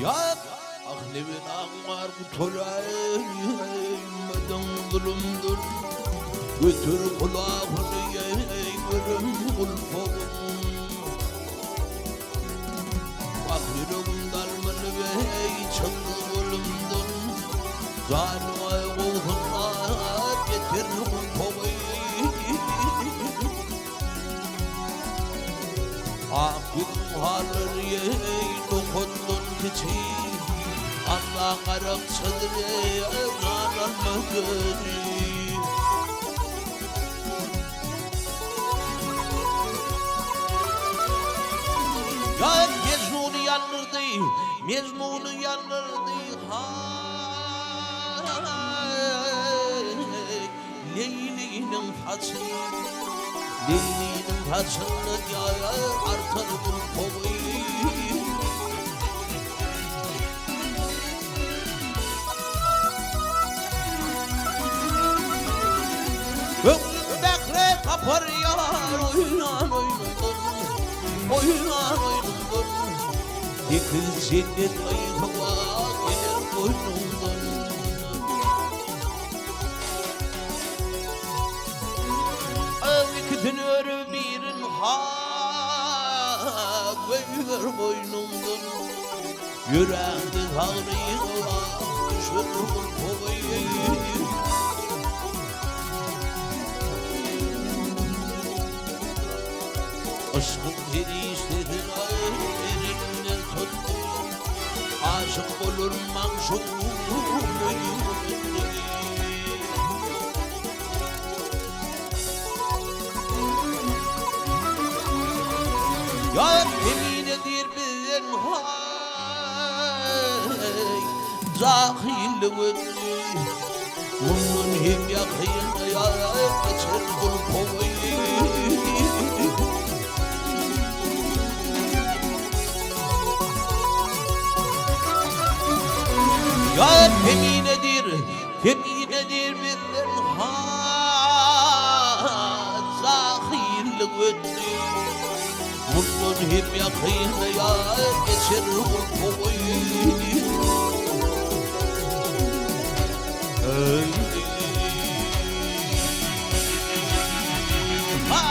Ya aklı bir ağmar kutulaymadan zulümdür. Götür kulağını yeğerim kulpolum. Bak yüreğim darmalı ve çılgın zulümdür. Zanıma kulhunlar getir kulpolayı. Aklım harır yeğen dokundun keçi. Allah karak sadre evlananmadır. Ya Mecnun'u yanırdı, Mecnun'u yanırdı. Leyli'nin façını, Leyli'nin façını yağar artar bu kovuyu. Bekle kapar yar oynan oynanır, oynan oynanır. Yıkıl cennet ayıkıma gelir boynundan. Avik dönür birin hak ver boynundan. Yüreğinde ağrıyla düşür kovayı. Aşkın perişlerin ayırından tuttu. Aşık olur manşum ya yemin edir ben hay zahilliğini. Bunun hem yakında ya açır kul kovayı. Ya yemin edir benden ha zahirliğini. Bunun hem yakında ya geçer bu kovayı. Ha